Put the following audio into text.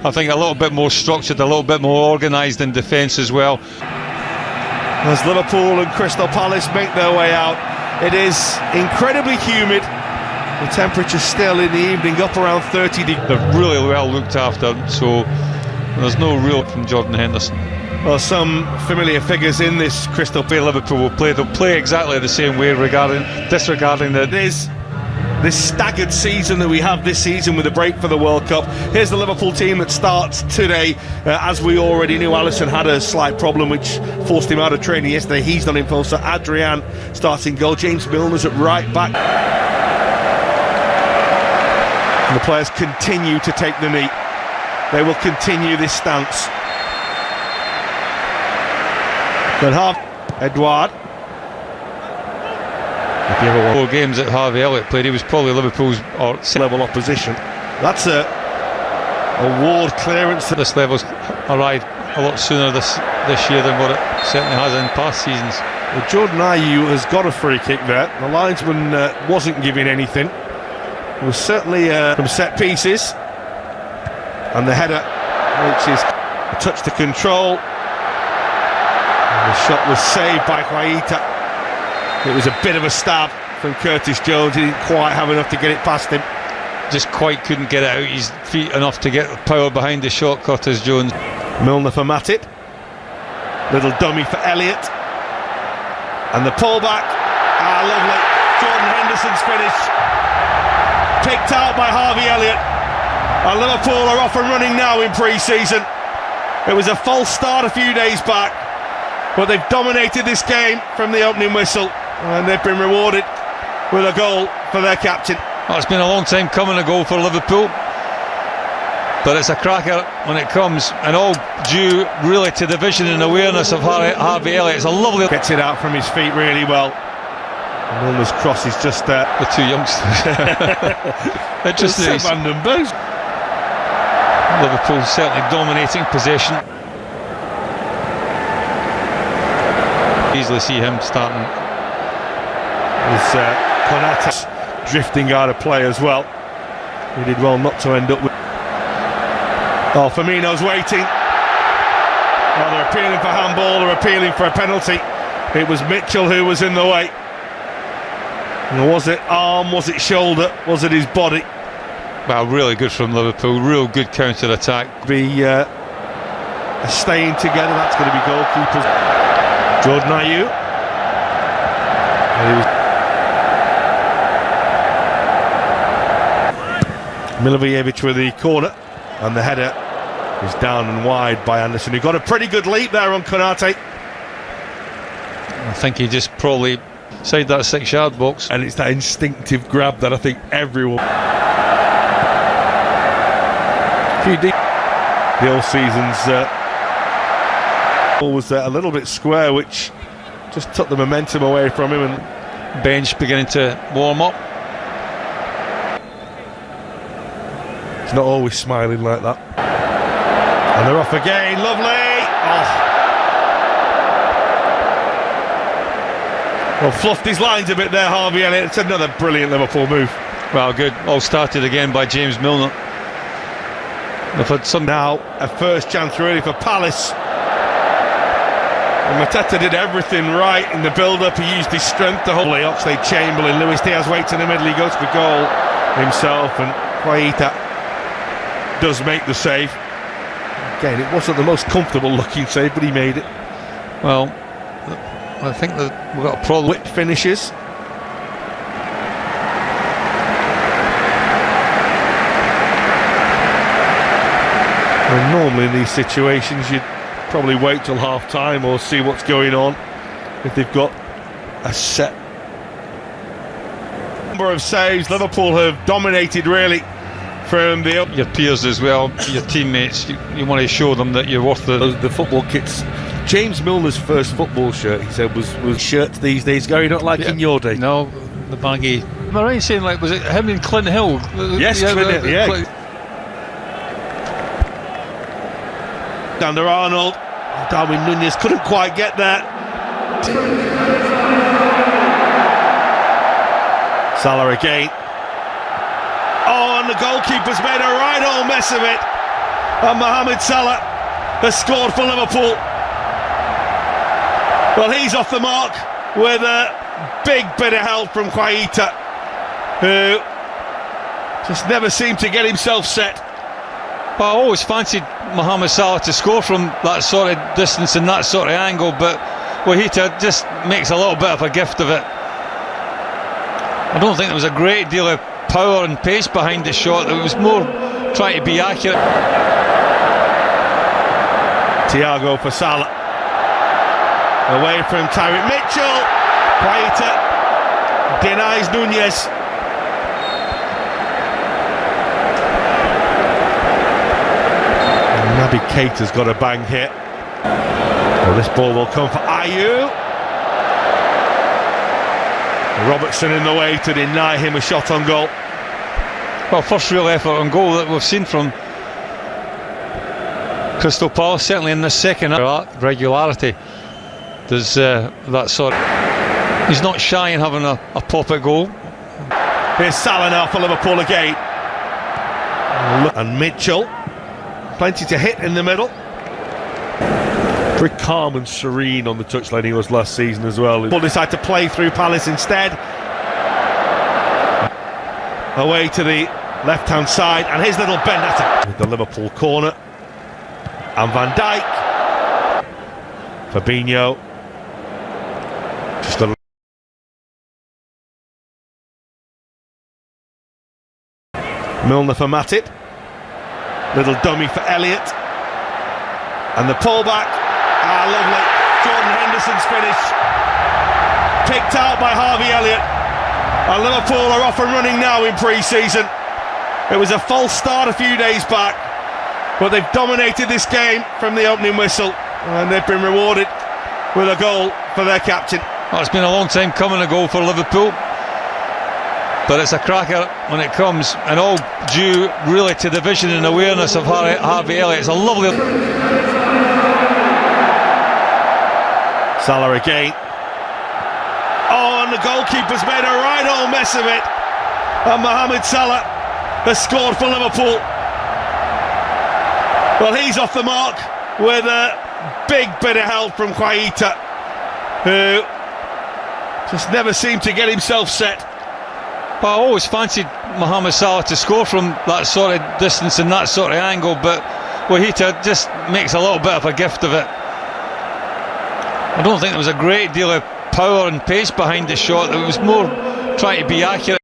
I think a little bit more structured, a little bit more organised in defence as well. As Liverpool and Crystal Palace make their way out, it is incredibly humid. The temperature's still in the evening up around 30 degrees. They're really well looked after, so there's no real from Jordan Henderson. Well, some familiar figures in this Crystal Palace. Liverpool will play. They'll play exactly the same way, disregarding the. It is this staggered season that we have this season with a break for the World Cup. Here's the Liverpool team that starts today. As we already knew, Alisson had a slight problem which forced him out of training yesterday. He's not in full, so Adrian starting goal. James Milner's at right back. And the players continue to take the knee. They will continue this stance. Good half. Edouard. 4 games that Harvey Elliott played, he was probably Liverpool's level opposition. That's a ward clearance. This level's arrived a lot sooner this year than what it certainly has in past seasons. Well, Jordan Ayew has got a free kick there. The linesman wasn't giving anything. It was certainly from set pieces. And the header, which is a touch to control. And the shot was saved by Quaita. It was a bit of a stab from Curtis Jones. He didn't quite have enough to get it past him. Just quite couldn't get it out his feet enough to get the power behind the shot, Curtis Jones. Milner for Matip. Little dummy for Elliott. And the pullback. Ah, lovely. Jordan Henderson's finish. Picked out by Harvey Elliott. And Liverpool are off and running now in pre-season. It was a false start a few days back, but they've dominated this game from the opening whistle, and they've been rewarded with a goal for their captain. Well, it's been a long time coming, a goal for Liverpool, but it's a cracker when it comes, and all due really to the vision and awareness of Harvey Elliott. It's a lovely... Gets it out from his feet really well. Milner's cross is just there. The 2 youngsters. Interesting. Liverpool certainly dominating possession. Easily see him starting. There's Konate drifting out of play as well. He did well not to end up with... Oh, Firmino's waiting. Oh, they're appealing for handball, they're appealing for a penalty. It was Mitchell who was in the way. And was it arm, was it shoulder, was it his body? Well, really good from Liverpool, real good counter-attack. Be staying together, that's going to be goalkeepers. Jordan Ayew. Milivojevic with the corner, and the header is down and wide by Anderson, who got a pretty good leap there on Konate. I think he just probably saved that 6-yard box. And it's that instinctive grab that I think everyone... The all season's ball was a little bit square, which just took the momentum away from him, and bench beginning to warm up. He's not always smiling like that. And they're off again, lovely! Oh. Well, fluffed his lines a bit there, Harvey Elliott. It's another brilliant Liverpool move. Well, good. All started again by James Milner. They've had some... Now, a first chance really for Palace. And Mateta did everything right in the build-up. He used his strength to hold Oxlade-Chamberlain. Luis Diaz waits in the middle. He goes for goal himself, and Quaita does make the save. Again, it wasn't the most comfortable looking save, but he made it. Well, I think that we've got a problem. Whip finishes. Well, normally in these situations you'd probably wait till half-time or see what's going on if they've got a set number of saves. Liverpool have dominated really from the... Your peers as well, your teammates, you want to show them that you're worth the football kits. James Milner's first football shirt, he said, was shirts these days go, you don't like in your day? No, the baggy... Am I right saying, like, was it him and Clint Hill? Yes, Clint Hill, yeah. Under Arnold. Oh, Darwin Núñez couldn't quite get there. Salah again. Oh, and the goalkeeper's made a right old mess of it. and Mohamed Salah has scored for Liverpool. Well, he's off the mark with a big bit of help from Quaita, who just never seemed to get himself set. Well, I always fancied Mohamed Salah to score from that sort of distance and that sort of angle, but Quaita just makes a little bit of a gift of it. I don't think there was a great deal of power and pace behind the shot. It was more trying to be accurate. Thiago for Salah. Away from Tyreek Mitchell. Quaita denies Nunez. Naby Keita's got a bang hit. Well, this ball will come for Ayew. Robertson in the way to deny him a shot on goal. Well, first real effort on goal that we've seen from Crystal Palace, certainly in the second regularity. There's that sort of... He's not shy in having a pop at goal. Here's Salah now for Liverpool again. And Mitchell. Plenty to hit in the middle. Very calm and serene on the touchline he was last season as well. Liverpool decide to play through Palace instead. Away to the left-hand side, and his little bend at it with the Liverpool corner. And Van Dijk. Fabinho. Just a Milner for Matip. Little dummy for Elliott. And the pullback. Lovely. Jordan Henderson's finish. Picked out by Harvey Elliott. And Liverpool are off and running now in pre-season. It was a false start a few days back, but they've dominated this game from the opening whistle, and they've been rewarded with a goal for their captain. Well, it's been a long time coming, a goal for Liverpool, but it's a cracker when it comes, and all due really to the vision and awareness of Harvey Elliott. It's a lovely... Salah again. Oh, and the goalkeeper's made a right old mess of it, and Mohamed Salah has scored for Liverpool. Well, he's off the mark with a big bit of help from Quaita, who just never seemed to get himself set. Well, I always fancied Mohamed Salah to score from that sort of distance and that sort of angle, but Quaita just makes a little bit of a gift of it. I don't think there was a great deal of power and pace behind the shot. It was more trying to be accurate.